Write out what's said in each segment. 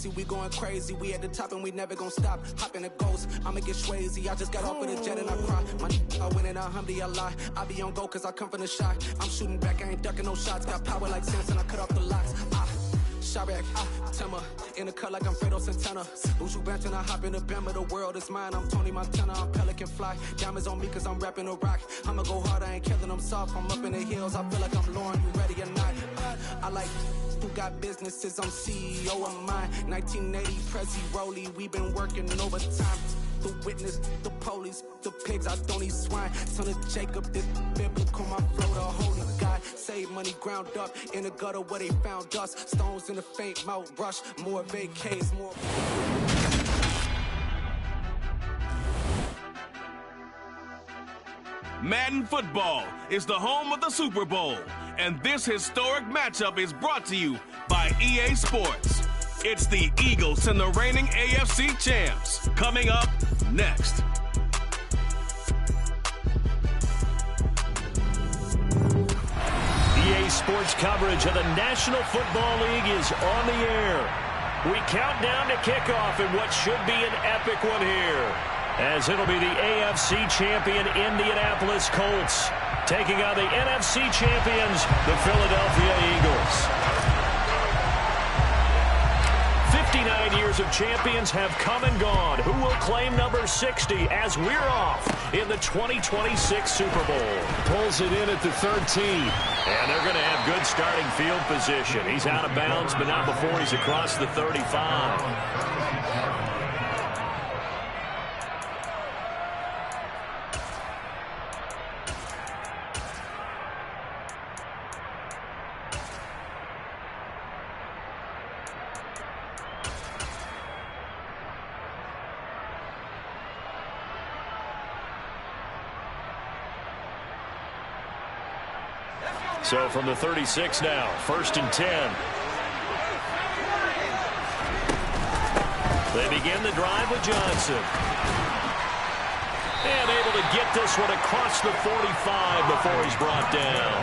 lazy, we going crazy. We at the top and we never gonna stop. Hop in a ghost, I'ma get Swayze. I just got off with a jet and I cry. I win in a Humvee, I lie. I be on go cause I come from the shot. I'm shooting back, I ain't ducking no shots. Got power like Samson, I cut off the locks. Shabak, Timmer, in the cut like I'm Fredo Santana. Uju Banton, I hop in the Bama, the world is mine. I'm Tony Montana, I'm Pelican Fly. Diamonds on me cause I'm rapping a rock. I'ma go hard, I ain't killing them soft. I'm up in the hills, I feel like I'm Lauren, you ready or not? I like who got businesses, I'm CEO of mine. 1980, Prezi Rolly, we been working overtime. The witness, the police, the pigs, I don't eat swine. Son of Jacob, this biblical, my flow, the holy God. Save money ground up in the gutter where they found us. Stones in the faint mouth rush, more vacays, more. Madden Football is the home of the Super Bowl, and this historic matchup is brought to you by EA Sports. It's the Eagles and the reigning AFC champs. Coming up next. EA Sports coverage of the National Football League is on the air. We count down to kickoff in what should be an epic one here, as it'll be the AFC champion Indianapolis Colts taking on the NFC champions, the Philadelphia Eagles. 59 years of champions have come and gone. Who will claim number 60 as we're off in the 2026 Super Bowl? Pulls it in at the 13. And they're going to have good starting field position. He's out of bounds, but not before he's across the 35. So from the 36 now, 1st and 10. They begin the drive with Johnson. And able to get this one across the 45 before he's brought down.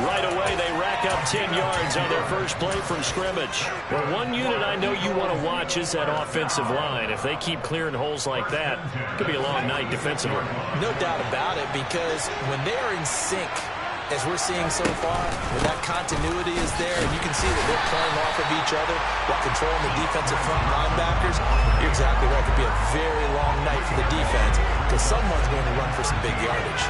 Right away, they rack up 10 yards on their first play from scrimmage. Well, one unit I know you want to watch is that offensive line. If they keep clearing holes like that, it could be a long night defensively. No doubt about it, because when they are in sync, as we're seeing so far, when that continuity is there, and you can see that they're playing off of each other while controlling the defensive front linebackers, you're exactly right. It could be a very long night for the defense because someone's going to run for some big yardage.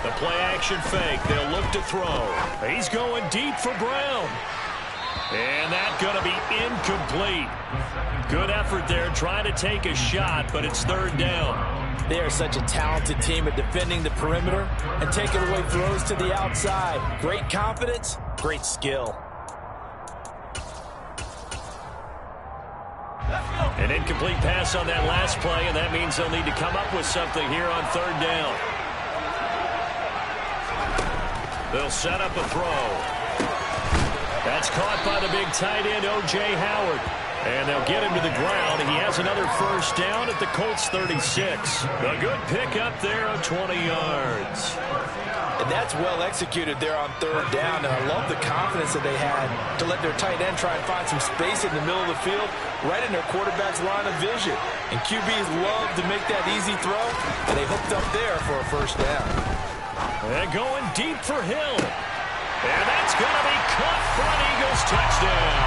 The play-action fake. They'll look to throw. He's going deep for Brown. And that's going to be incomplete. Good effort there trying to take a shot, but it's 3rd down. They are such a talented team at defending the perimeter and taking away throws to the outside. Great confidence, great skill. An incomplete pass on that last play, and that means they'll need to come up with something here on 3rd down. They'll set up a throw. That's caught by the big tight end, O.J. Howard. And they'll get him to the ground. He has another first down at the Colts 36. A good pickup there of 20 yards. And that's well executed there on 3rd down. And I love the confidence that they had to let their tight end try and find some space in the middle of the field, right in their quarterback's line of vision. And QBs love to make that easy throw, and they hooked up there for a first down. And going deep for Hill. And that's going to be caught for an Eagles touchdown.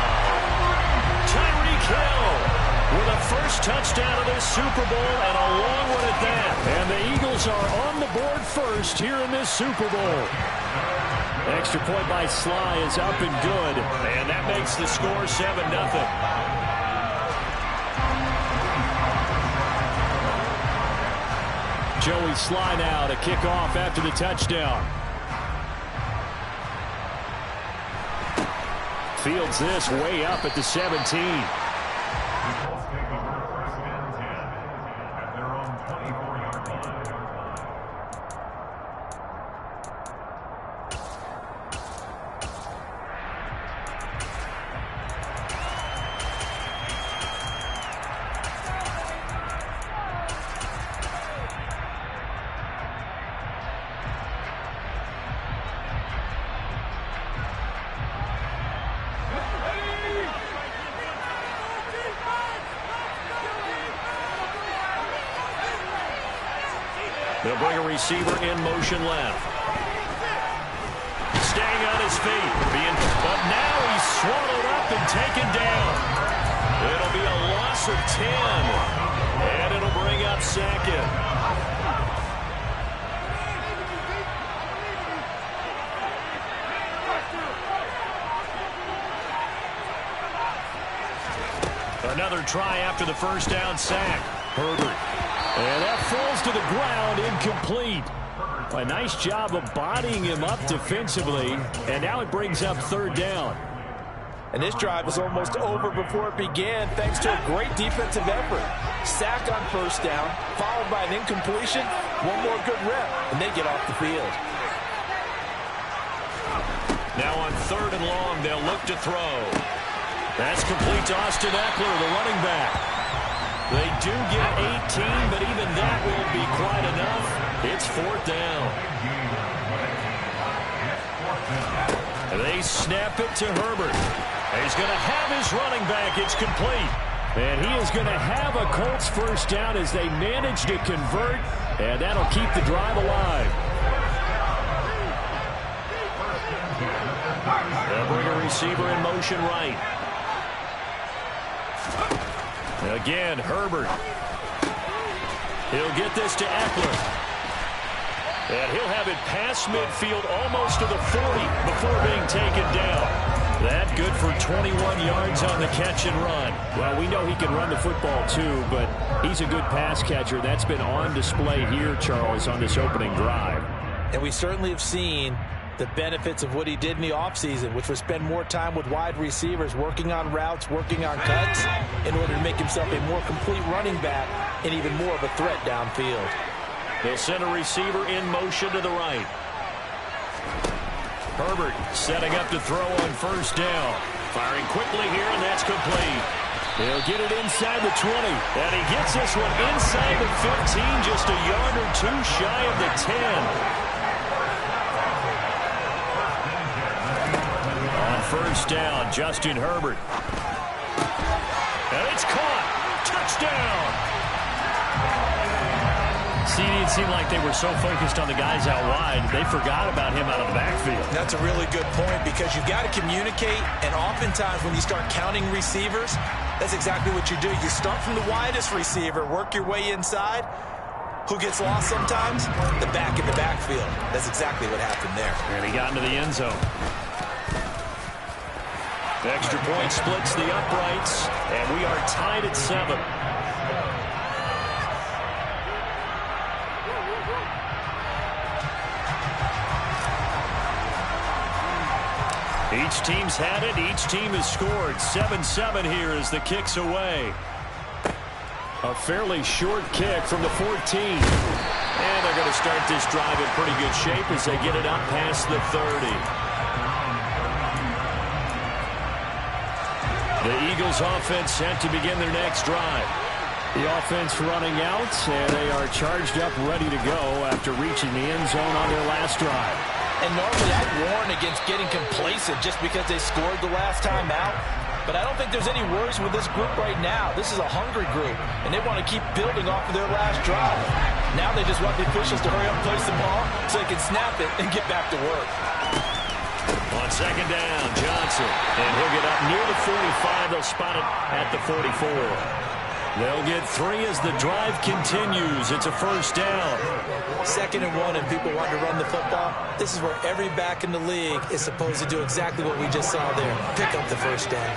Tyreek Hill with a first touchdown of this Super Bowl, and a long one at that. And the Eagles are on the board first here in this Super Bowl. Extra point by Sly is up and good, and that makes the score 7-0. Joey Sly now to kick off after the touchdown. Fields this way up at the 17. They'll bring a receiver in motion left. Staying on his feet. But now he's swallowed up and taken down. It'll be a loss of 10. And it'll bring up second. Another try after the first down sack. Herbert. And that falls to the ground, incomplete. A nice job of bodying him up defensively. And now it brings up third down. And this drive was almost over before it began thanks to a great defensive effort. Sack on first down, followed by an incompletion. One more good rep, and they get off the field. Now on third and long, they'll look to throw. That's complete to Austin Eckler, the running back. They do get 18, but even that won't be quite enough. It's fourth down. They snap it to Herbert. He's going to have his running back. It's complete. And he is going to have a Colts first down as they manage to convert, and that'll keep the drive alive. They'll bring a receiver in motion right. Again, Herbert. He'll get this to Eckler. And he'll have it past midfield almost to the 40 before being taken down. That good for 21 yards on the catch and run. Well, we know he can run the football too, but he's a good pass catcher. That's been on display here, Charles, on this opening drive. And we certainly have seen the benefits of what he did in the offseason, which was spend more time with wide receivers, working on routes, working on cuts, in order to make himself a more complete running back and even more of a threat downfield. They'll send a receiver in motion to the right. Herbert setting up to throw on first down. Firing quickly here, and that's complete. He'll get it inside the 20. And he gets this one inside the 15, just a yard or two shy of the 10. First down, Justin Herbert. And it's caught. Touchdown. See, it seemed like they were so focused on the guys out wide, they forgot about him out of the backfield. That's a really good point because you've got to communicate, and oftentimes when you start counting receivers, that's exactly what you do. You start from the widest receiver, work your way inside. Who gets lost sometimes? The back in the backfield. That's exactly what happened there. And he got into the end zone. Extra point splits the uprights, and we are tied at 7. Each team's had it. Each team has scored. 7-7 here as the kick's away. A fairly short kick from the 14. And they're going to start this drive in pretty good shape as they get it up past the 30. The Eagles offense set to begin their next drive. The offense running out, and they are charged up, ready to go after reaching the end zone on their last drive. And normally I'd warn against getting complacent just because they scored the last time out. But I don't think there's any worries with this group right now. This is a hungry group, and they want to keep building off of their last drive. Now they just want the officials to hurry up and place the ball so they can snap it and get back to work. On second down, Johnson. And he'll get up near the 45. They'll spot it at the 44. They'll get 3 as the drive continues. It's a first down. 2nd and 1, and people want to run the football. This is where every back in the league is supposed to do exactly what we just saw there. Pick up the first down.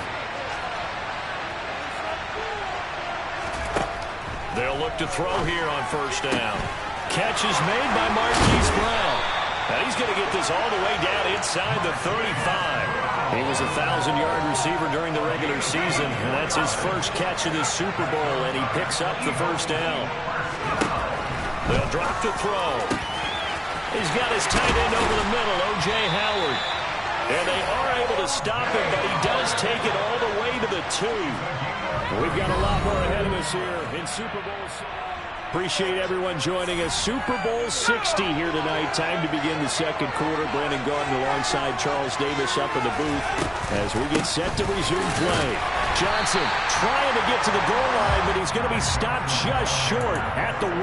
They'll look to throw here on first down. Catch is made by Marquise Brown. And he's going to get this all the way down inside the 35. He was a 1,000-yard receiver during the regular season, and that's his first catch of this Super Bowl, and he picks up the first down. They'll drop to throw. He's got his tight end over the middle, O.J. Howard. And they are able to stop him, but he does take it all the way to the 2. We've got a lot more ahead of us here in Super Bowl 6. Appreciate everyone joining us. Super Bowl 60 here tonight. Time to begin the second quarter. Brandon Gaudin alongside Charles Davis up in the booth as we get set to resume play. Johnson trying to get to the goal line, but he's going to be stopped just short at the 1.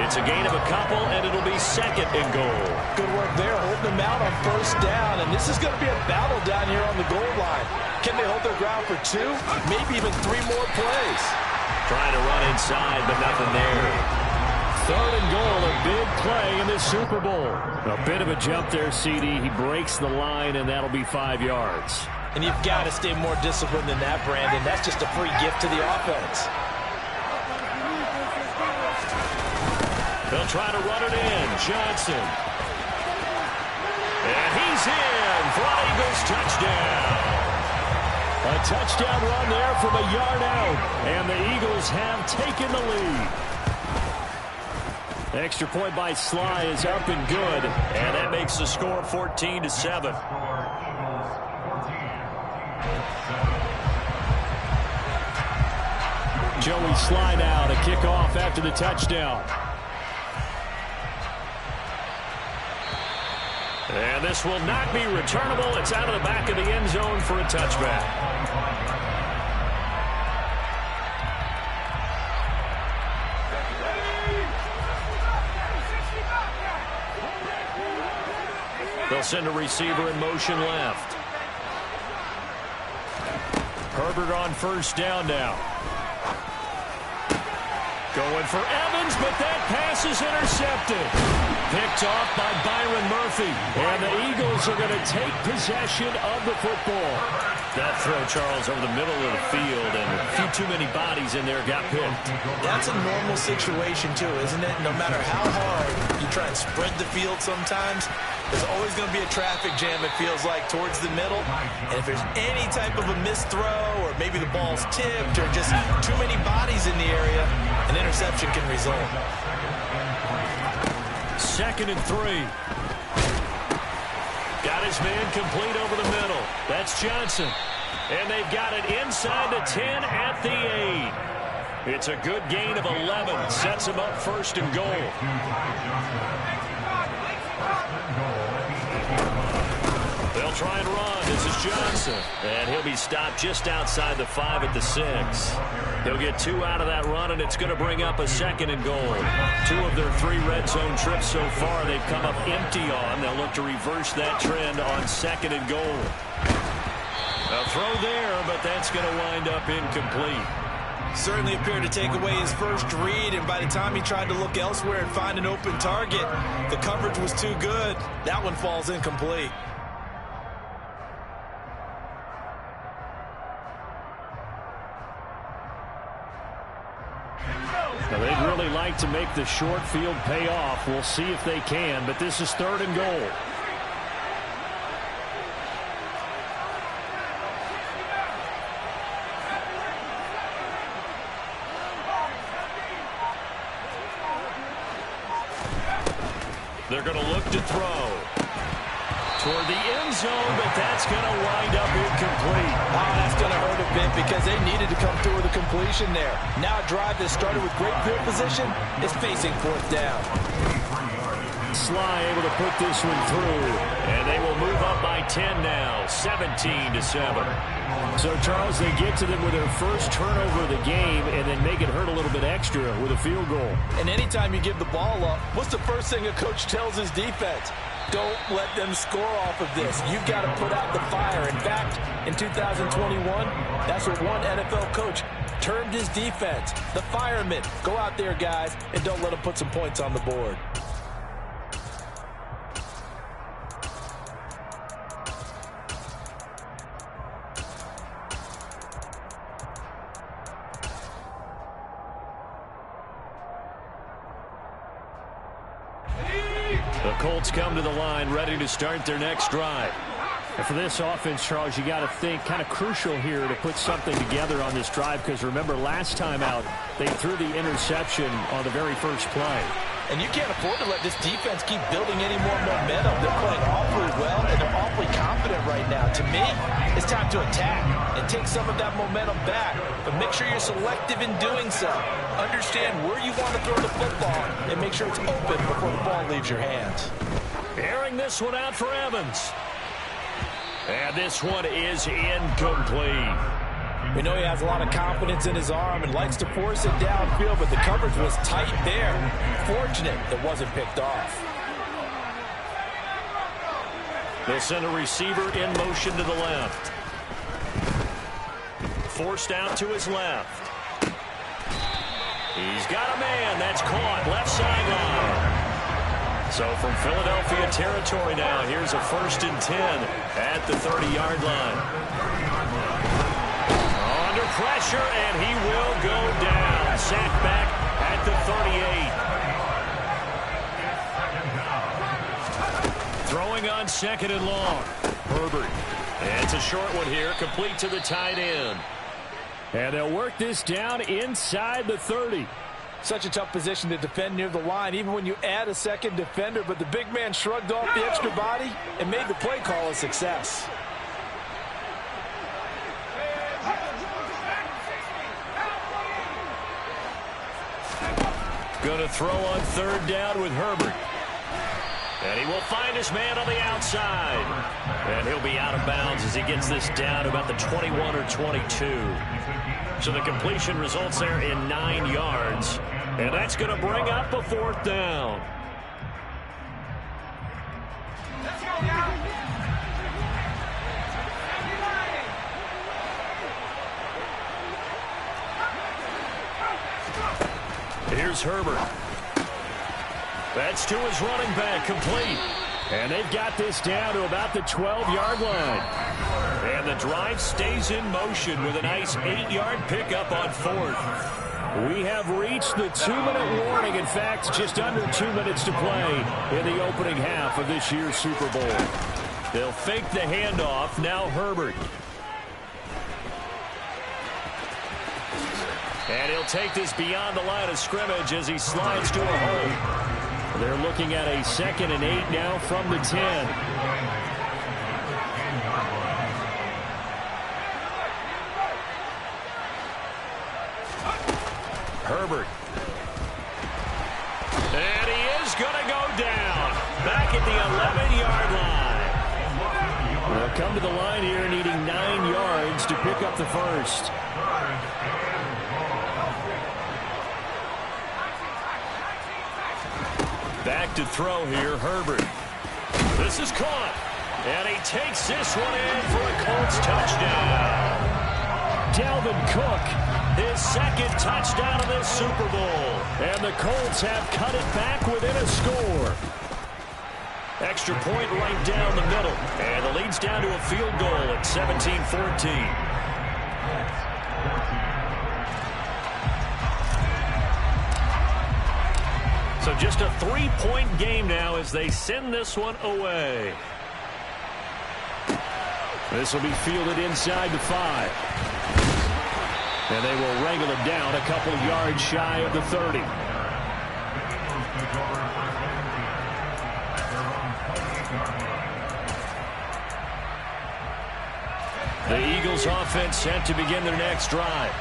It's a gain of a couple, and it'll be 2nd and goal. Good work there, holding them out on 1st down, and this is going to be a battle down here on the goal line. Can they hold their ground for 2, maybe even 3 more plays? Trying to run inside, but nothing there. 3rd and goal, a big play in this Super Bowl. A bit of a jump there, CD. He breaks the line, and that'll be 5 yards. And you've got to stay more disciplined than that, Brandon. That's just a free gift to the offense. They'll try to run it in. Johnson. And he's in for an Eagles touchdown. A touchdown run there from a yard out. And the Eagles have taken the lead. Extra point by Sly is up and good. And that makes the score 14-7. Joey Sly now to kick off after the touchdown. And this will not be returnable. It's out of the back of the end zone for a touchback. They'll send a receiver in motion left. Herbert on 1st down now. Going for Evans, but that pass is intercepted. Picked off by Byron Murphy. And the Eagles are going to take possession of the football. That throw, Charles, over the middle of the field, and a few too many bodies in there got picked. That's a normal situation, too, isn't it? No matter how hard you try and spread the field sometimes, there's always going to be a traffic jam, it feels like, towards the middle. And if there's any type of a missed throw, or maybe the ball's tipped, or just too many bodies in the area, an interception can result. 2nd and 3. Got his man complete over the middle. That's Johnson. And they've got it inside the 10 at the 8. It's a good gain of 11. Sets him up 1st and goal. They'll try and run. This is Johnson. And he'll be stopped just outside the 5 at the 6. They'll get 2 out of that run, and it's going to bring up a 2nd and goal. 2 of their 3 red zone trips so far they've come up empty on. They'll look to reverse that trend on 2nd and goal. A throw there, but that's going to wind up incomplete. Certainly appeared to take away his first read, and by the time he tried to look elsewhere and find an open target, the coverage was too good. That one falls incomplete. Now, they'd really like to make the short field pay off. We'll see if they can, but this is 3rd and goal. They're going to look to throw toward the end zone, but that's going to wind up incomplete. Oh, that's going to hurt a bit because they needed to come through with a completion there. Now a drive that started with great field position is facing 4th down. Sly able to put this one through, and they will move up by 10 now, 17-7. So, Charles, they get to them with their first turnover of the game and then make it hurt a little bit extra with a field goal. And anytime you give the ball up, what's the first thing a coach tells his defense? Don't let them score off of this. You've got to put out the fire. In fact, in 2021, that's what one NFL coach termed his defense. The firemen. Go out there, guys, and don't let them put some points on the board. The Colts come to the line ready to start their next drive. And for this offense, Charles, you got to think kind of crucial here to put something together on this drive, because remember last time out they threw the interception on the very first play. And you can't afford to let this defense keep building any more momentum. They're playing awfully well, and they're awfully confident right now. To me, it's time to attack and take some of that momentum back. But make sure you're selective in doing so. Understand where you want to throw the football and make sure it's open before the ball leaves your hands. Airing this one out for Evans. And this one is incomplete. We know he has a lot of confidence in his arm and likes to force it downfield, but the coverage was tight there. Fortunate it wasn't picked off. They'll send a receiver in motion to the left. Forced out to his left. He's got a man. That's caught. Left sideline. So from Philadelphia territory now, here's a 1st and 10 at the 30-yard line. Under pressure, and he will go down. Sacked back at the 38. Throwing on 2nd and long. Herbert. And it's a short one here, complete to the tight end. And they'll work this down inside the 30. Such a tough position to defend near the line, even when you add a second defender, but the big man shrugged off the extra body and made the play call a success. Going to throw on 3rd down with Herbert. And he will find his man on the outside. And he'll be out of bounds as he gets this down to about the 21 or 22. So the completion results there in 9 yards. And that's going to bring up a 4th down. Here's Herbert. That's to his running back, complete. And they've got this down to about the 12-yard line. And the drive stays in motion with a nice 8-yard pickup on 4th. We have reached the 2-minute warning. In fact, just under 2 minutes to play in the opening half of this year's Super Bowl. They'll fake the handoff. Now Herbert. And he'll take this beyond the line of scrimmage as he slides to a hole. They're looking at a 2nd and 8 now from the 10. Herbert. And he is going to go down. Back at the 11-yard line. They'll come to the line here needing 9 yards to pick up the first. Back to throw here, Herbert. This is caught. And he takes this one in for a Colts touchdown. Dalvin Cook, his 2nd touchdown of this Super Bowl. And the Colts have cut it back within a score. Extra point right down the middle. And the lead's down to a field goal at 17-14. So just a 3-point game now as they send this one away. This will be fielded inside the 5. And they will wrangle it down a couple yards shy of the 30. The Eagles offense set to begin their next drive.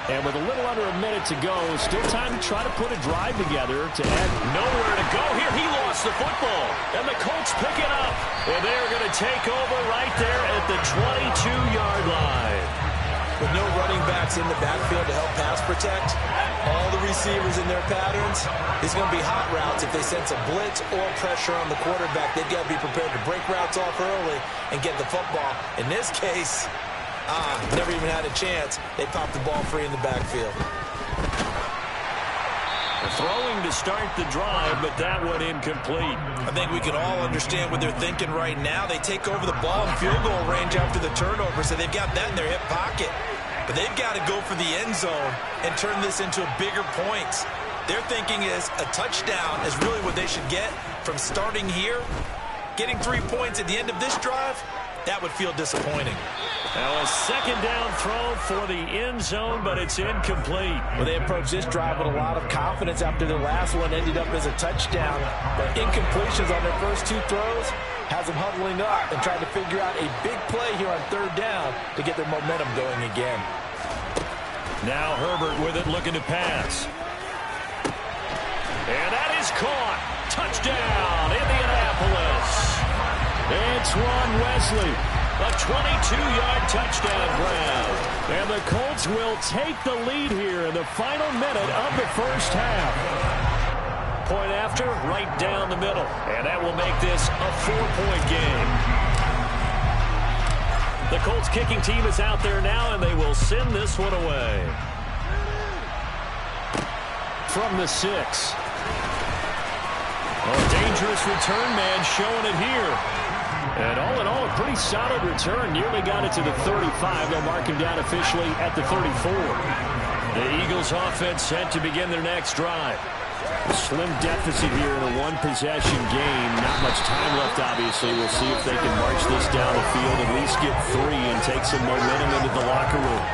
And with a little under a minute to go, still time to try to put a drive together to add. Nowhere to go here. He lost the football. And the Colts pick it up. And they're going to take over right there at the 22-yard line. With no running backs in the backfield to help pass protect, all the receivers in their patterns, it's going to be hot routes if they sense a blitz or pressure on the quarterback. They've got to be prepared to break routes off early and get the football. In this case, never even had a chance. They popped the ball free in the backfield. Throwing to start the drive, but that one incomplete. I think we can all understand what they're thinking right now. They take over the ball in field goal range after the turnover, so they've got that in their hip pocket. But they've got to go for the end zone and turn this into bigger points. Their thinking is a touchdown is really what they should get from starting here. Getting 3 points at the end of this drive, that would feel disappointing. Now a 2nd down throw for the end zone, but it's incomplete. Well, they approached this drive with a lot of confidence after their last one ended up as a touchdown. But incompletions on their first 2 throws has them huddling up and trying to figure out a big play here on 3rd down to get their momentum going again. Now Herbert with it, looking to pass. And that is caught. Touchdown, Indianapolis. Antoine Wesley A 22-yard touchdown grab. And the Colts will take the lead here in the final minute of the first half. Point after, right down the middle. And that will make this a 4-point game. The Colts kicking team is out there now, and they will send this one away. From the 6. A dangerous return man showing it here. And all in all, a pretty solid return. Nearly got it to the 35. They'll mark him down officially at the 34. The Eagles offense set to begin their next drive. A slim deficit here in a one-possession game. Not much time left, obviously. We'll see if they can march this down the field, at least get 3 and take some momentum into the locker room.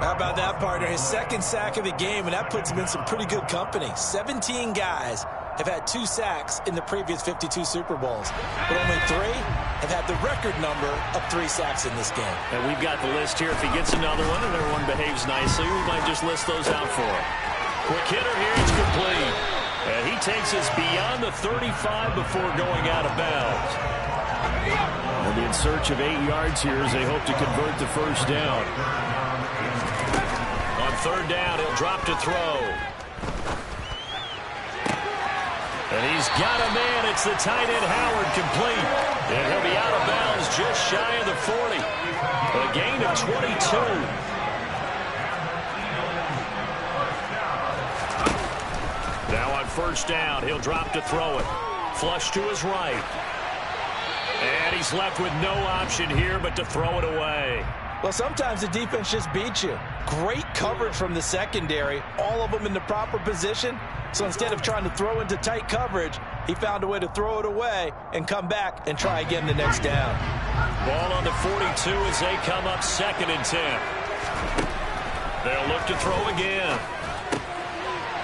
How about that, partner? His second sack of the game, and that puts him in some pretty good company. 17 guys have had 2 sacks in the previous 52 Super Bowls, but only 3 have had the record number of 3 sacks in this game. And we've got the list here. If he gets another one and everyone behaves nicely, we might just list those out for him. Quick hitter here, it's complete. And he takes us beyond the 35 before going out of bounds. They'll be in search of 8 yards here as they hope to convert the first down. On third down, he'll drop to throw. And he's got a man. It's the tight end, Howard, complete. And he'll be out of bounds just shy of the 40. A gain of 22. Now on first down, he'll drop to throw it. Flush to his right. And he's left with no option here but to throw it away. Well, sometimes the defense just beats you. Great coverage from the secondary, all of them in the proper position. So instead of trying to throw into tight coverage, he found a way to throw it away and come back and try again the next down. Ball on the 42 as they come up 2nd and 10. They'll look to throw again.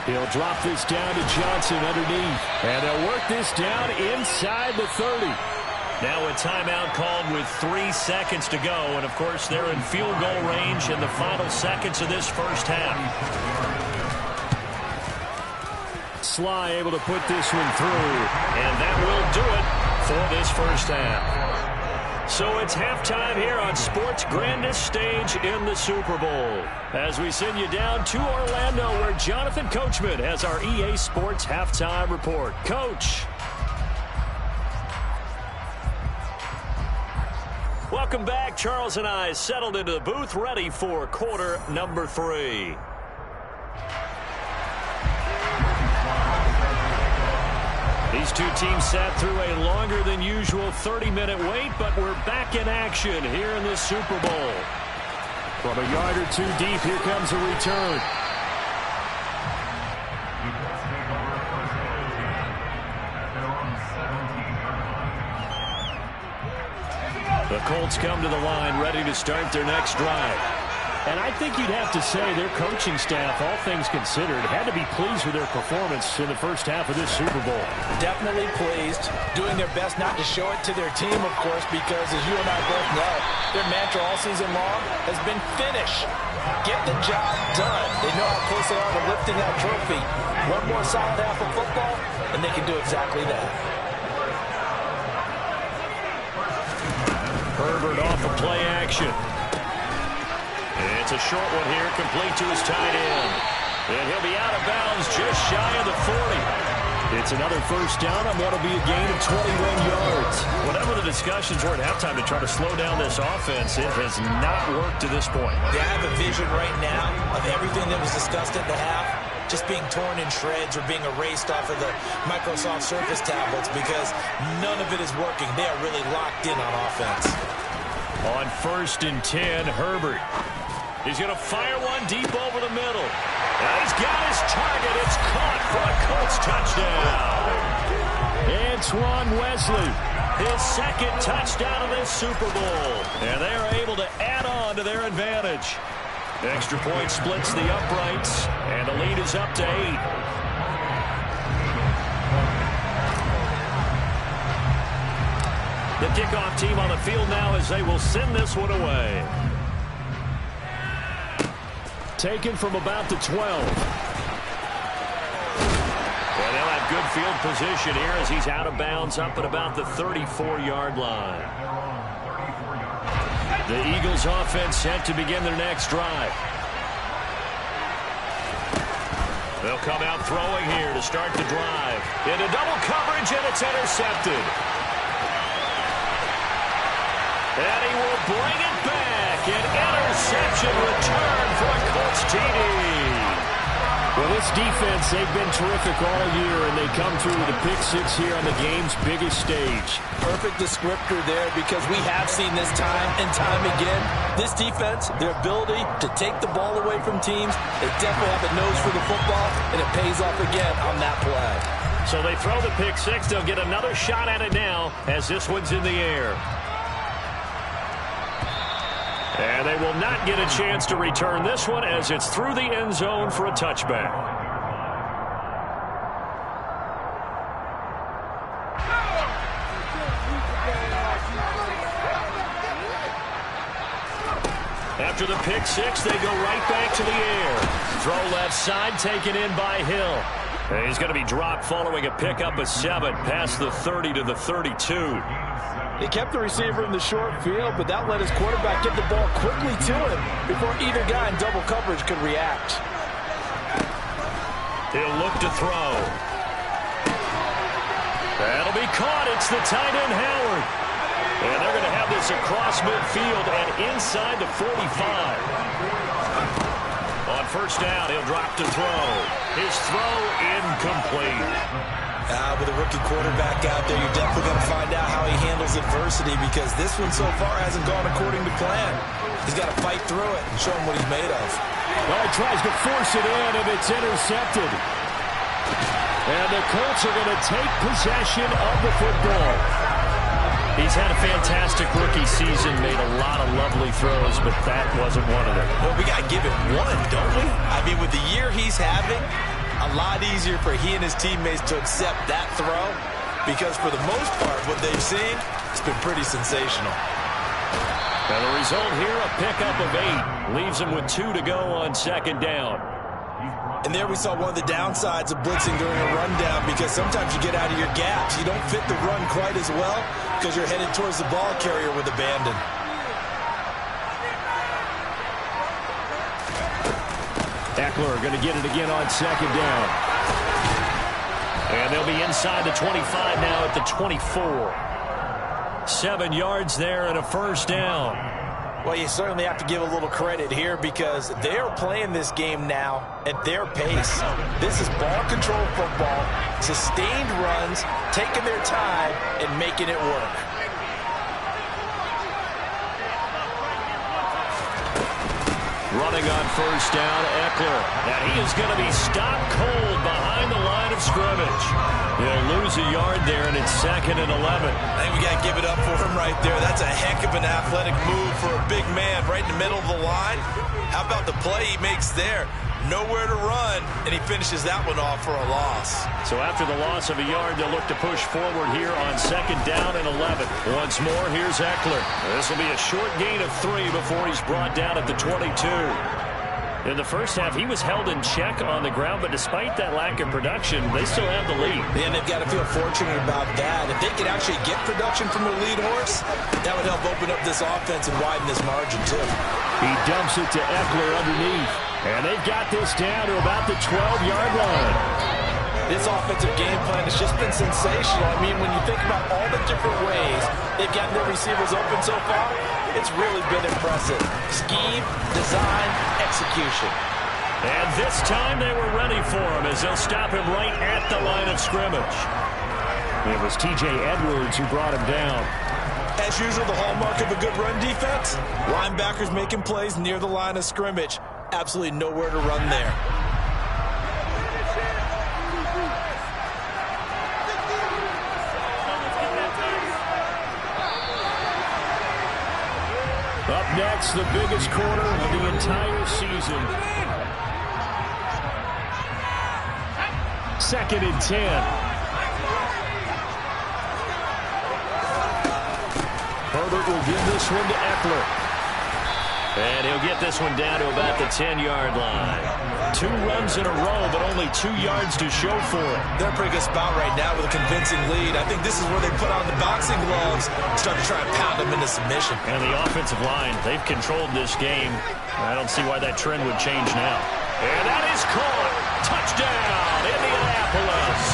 He'll drop this down to Johnson underneath. And they'll work this down inside the 30. Now a timeout called with 3 seconds to go. And, of course, they're in field goal range in the final seconds of this first half. Sly able to put this one through. And that will do it for this first half. So it's halftime here on sports' grandest stage in the Super Bowl. As we send you down to Orlando, where Jonathan Coachman has our EA Sports halftime report. Coach. Welcome back. Charles and I settled into the booth, ready for quarter number 3. These two teams sat through a longer than usual 30-minute wait, but we're back in action here in the Super Bowl. From a yard or 2 deep, here comes a return. The Colts come to the line ready to start their next drive. And I think you'd have to say their coaching staff, all things considered, had to be pleased with their performance in the first half of this Super Bowl. Definitely pleased, doing their best not to show it to their team, of course, because as you and I both know, their mantra all season long has been finish. Get the job done. They know how close they are to lifting that trophy. One more solid half of football, and they can do exactly that. Herbert off of play action. It's a short one here, complete to his tight end. And he'll be out of bounds just shy of the 40. It's another first down on what'll be a gain of 21 yards. Whatever the discussions were at halftime to try to slow down this offense, it has not worked to this point. Yeah, I have a vision right now of everything that was discussed at the half just being torn in shreds or being erased off of the Microsoft Surface tablets because none of it is working. They are really locked in on offense. On 1st and 10, Herbert. He's going to fire one deep over the middle. And he's got his target. It's caught for a Colts touchdown. Antoine Wesley, his 2nd touchdown of this Super Bowl. And they are able to add on to their advantage. Extra point splits the uprights, and the lead is up to 8. The kickoff team on the field now as they will send this one away. Taken from about the 12. And they'll have good field position here as he's out of bounds up at about the 34-yard line. The Eagles offense set to begin their next drive. They'll come out throwing here to start the drive. Into double coverage, and it's intercepted. And he will bring it back. An interception return for a Colts TD. Well, this defense, they've been terrific all year, and they come through with a pick six here on the game's biggest stage. Perfect descriptor there, because we have seen this time and time again. This defense, their ability to take the ball away from teams, they definitely have a nose for the football, and it pays off again on that play. So they throw the pick six. They'll get another shot at it now as this one's in the air. And they will not get a chance to return this one as it's through the end zone for a touchback. After the pick six, they go right back to the air. Throw left side, taken in by Hill. And he's going to be dropped following a pickup of 7 past the 30 to the 32. He kept the receiver in the short field, but that let his quarterback get the ball quickly to him before either guy in double coverage could react. He'll look to throw. That'll be caught. It's the tight end, Howard. And they're going to have this across midfield and inside the 45. On first down, he'll drop to throw. His throw incomplete. With a rookie quarterback out there, you're definitely going to find out how he handles adversity, because this one so far hasn't gone according to plan. He's got to fight through it and show him what he's made of. Well, he tries to force it in, and it's intercepted. And the Colts are going to take possession of the football. He's had a fantastic rookie season, made a lot of lovely throws, but that wasn't one of them. Well, we got to give it one, don't we? I mean, with the year he's having, a lot easier for he and his teammates to accept that throw, because for the most part, what they've seen, it's been pretty sensational. And the result here, a pickup of 8. Leaves him with 2 to go on second down. And there we saw one of the downsides of blitzing during a rundown, because sometimes you get out of your gaps. You don't fit the run quite as well because you're headed towards the ball carrier with abandon. Eckler going to get it again on second down. And they'll be inside the 25 now at the 24. 7 yards there and a first down. Well, you certainly have to give a little credit here, because they're playing this game now at their pace. This is ball control football, sustained runs, taking their time and making it work. Running on first down, Eckler. And he is going to be stopped cold behind the line of scrimmage. He'll lose a yard there, and it's 2nd and 11. I think we got to give it up for him right there. That's a heck of an athletic move for a big man right in the middle of the line. How about the play he makes there? Nowhere to run, and he finishes that one off for a loss. So after the loss of a yard, they'll look to push forward here on 2nd down and 11. Once more, here's Eckler. This will be a short gain of 3 before he's brought down at the 22. In the first half, he was held in check on the ground, but despite that lack of production, they still have the lead. And they've got to feel fortunate about that. If they could actually get production from their lead horse, that would help open up this offense and widen this margin, too. He dumps it to Eckler underneath. And they've got this down to about the 12-yard line. This offensive game plan has just been sensational. I mean, when you think about all the different ways they've gotten their receivers open so far, it's really been impressive. Scheme, design, execution. And this time they were ready for him as they'll stop him right at the line of scrimmage. It was T.J. Edwards who brought him down. As usual, the hallmark of a good run defense, linebackers making plays near the line of scrimmage. Absolutely nowhere to run there. Up next, the biggest quarter of the entire season. 2nd and 10. Herbert will give this one to Eckler. And he'll get this one down to about the 10-yard line. 2 runs in a row, but only 2 yards to show for it. They're in a pretty good spot right now with a convincing lead. I think this is where they put on the boxing gloves, start to try and pound them into submission. And the offensive line, they've controlled this game. I don't see why that trend would change now. And that is caught. Touchdown, Indianapolis.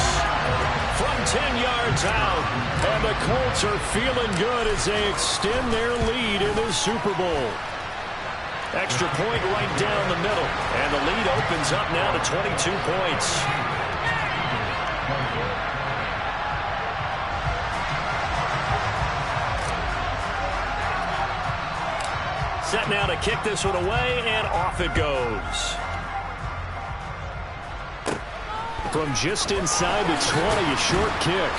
From 10 yards out. And the Colts are feeling good as they extend their lead in the Super Bowl. Extra point right down the middle. And the lead opens up now to 22 points. Set now to kick this one away, and off it goes. From just inside the 20, a short kick.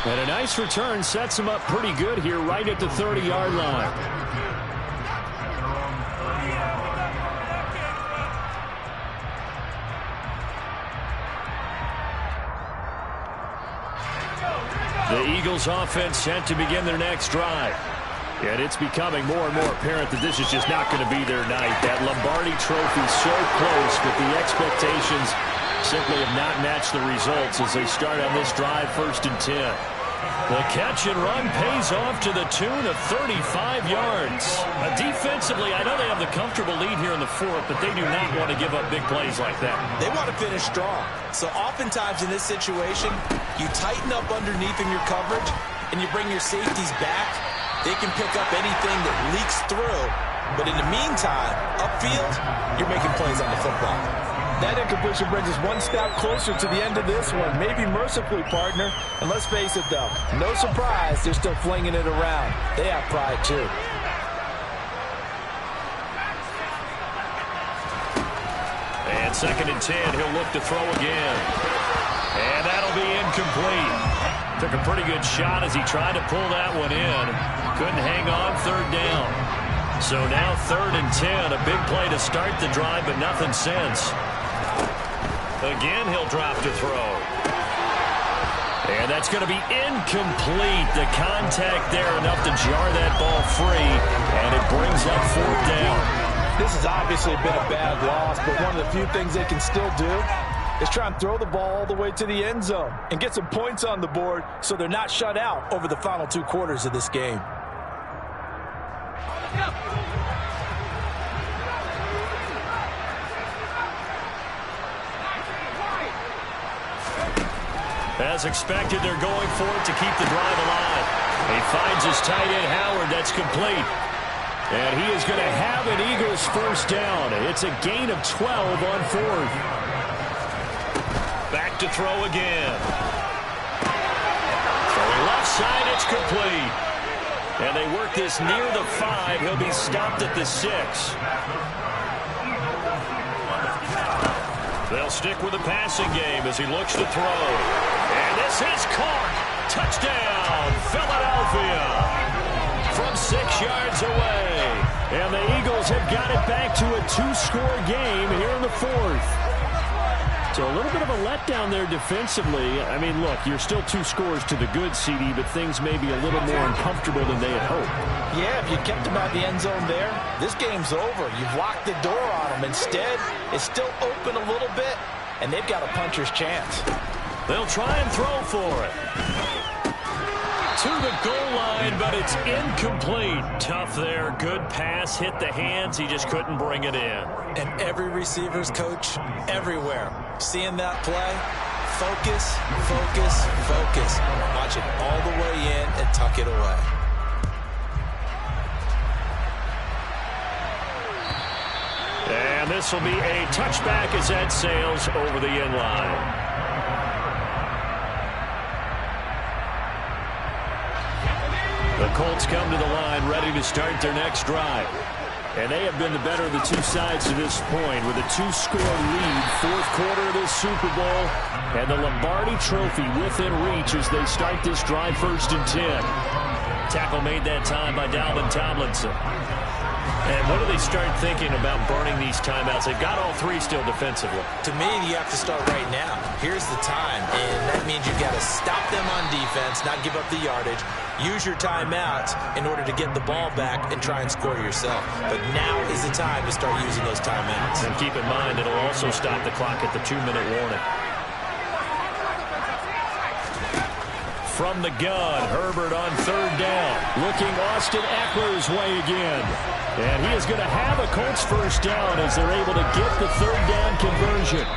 And a nice return sets him up pretty good here right at the 30-yard line. The Eagles offense set to begin their next drive. And it's becoming more and more apparent that this is just not going to be their night. That Lombardi Trophy so close, but the expectations simply have not matched the results as they start on this drive, 1st and 10. The catch and run pays off to the tune of 35 yards. Defensively, I know they have the comfortable lead here in the 4th, but they do not want to give up big plays like that. They want to finish strong. So oftentimes in this situation, you tighten up underneath in your coverage, and you bring your safeties back. They can pick up anything that leaks through. But in the meantime, upfield, you're making plays on the football. That incompletion brings us one step closer to the end of this one. Maybe mercifully, partner. And let's face it, though, no surprise, they're still flinging it around. They have pride, too. And 2nd and 10, he'll look to throw again. And that'll be incomplete. Took a pretty good shot as he tried to pull that one in. Couldn't hang on, 3rd down. So now 3rd and 10, a big play to start the drive, but nothing since. Again, he'll drop to throw. And that's going to be incomplete. The contact there enough to jar that ball free, and it brings up 4th down. This has obviously been a bad loss, but one of the few things they can still do is try and throw the ball all the way to the end zone and get some points on the board so they're not shut out over the final 2 quarters of this game. As expected, they're going for it to keep the drive alive. He finds his tight end, Howard. That's complete. And he is going to have an Eagles 1st down. It's a gain of 12 on 4th. Back to throw again. Throwing left side, it's complete. And they work this near the 5. He'll be stopped at the 6. They'll stick with the passing game as he looks to throw. And this is caught. Touchdown, Philadelphia. From 6 yards away. And the Eagles have got it back to a 2-score game here in the 4th. So a little bit of a letdown there defensively. I mean, look, you're still 2 scores to the good, CD, but things may be a little more uncomfortable than they had hoped. Yeah, if you kept them out the end zone there, this game's over. You've locked the door on them. Instead, it's still open a little bit, and they've got a puncher's chance. They'll try and throw for it. To the goal line, but it's incomplete. Tough there. Good pass. Hit the hands. He just couldn't bring it in. And every receiver's coach everywhere. Seeing that play, focus, focus, focus. Watch it all the way in and tuck it away. And this will be a touchback as that sails over the end line. The Colts come to the line ready to start their next drive. And they have been the better of the 2 sides to this point with a 2-score lead, 4th quarter of this Super Bowl, and the Lombardi Trophy within reach as they start this drive, 1st and 10. Tackle made that time by Dalvin Tomlinson. And what do they start thinking about burning these timeouts? They've got all 3 still defensively. To me, you have to start right now. Here's the time, and that means means you've got to stop them on defense, not give up the yardage, use your timeouts in order to get the ball back and try and score yourself. But now is the time to start using those timeouts. And keep in mind, it'll also stop the clock at the 2-minute warning. From the gun, Herbert on third down. Looking Austin Eckler's way again. And he is going to have a Colts first down as they're able to get the third down conversion.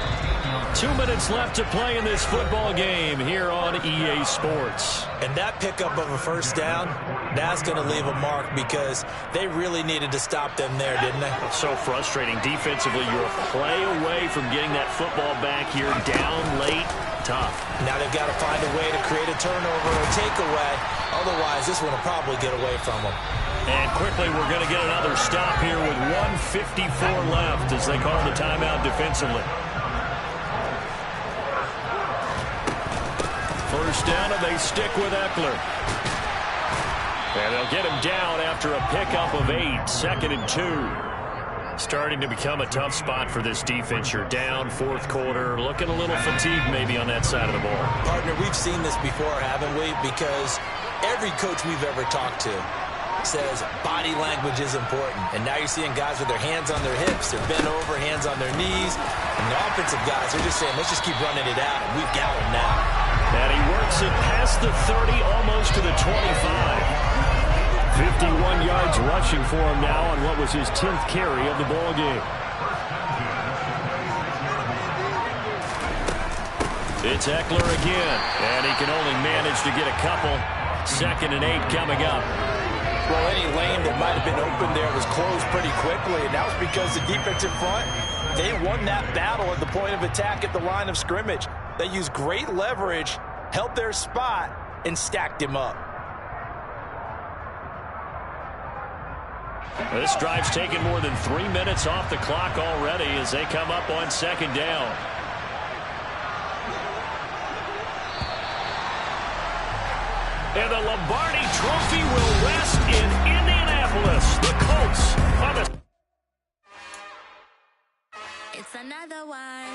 2 minutes left to play in this football game here on EA Sports. And that pickup of a first down, that's going to leave a mark because they really needed to stop them there, didn't they? It's so frustrating. Defensively, you're a play away from getting that football back here down late. Tough. Now they've got to find a way to create a turnover or takeaway. Otherwise, this one will probably get away from them. And quickly, we're going to get another stop here with 1:54 left as they call the timeout defensively. First down, and they stick with Eckler. And they'll get him down after a pickup of 8, 2nd and 2. Starting to become a tough spot for this defense. You're down fourth quarter, looking a little fatigued maybe on that side of the ball. Partner, we've seen this before, haven't we? Because every coach we've ever talked to says body language is important. And now you're seeing guys with their hands on their hips, they're bent over, hands on their knees. And the offensive guys, they're just saying, let's just keep running it out, and we've got them now. And he works it past the 30, almost to the 25. 51 yards rushing for him now on what was his 10th carry of the ball game. It's Eckler again, and he can only manage to get a couple. 2nd and 8 coming up. Well, any lane that might have been open there was closed pretty quickly, and that was because the defensive front, they won that battle at the point of attack at the line of scrimmage. They used great leverage, held their spot, and stacked him up. This drive's taken more than 3 minutes off the clock already as they come up on 2nd down. And the Lombardi Trophy will rest in Indianapolis. The Colts are the... It's another one.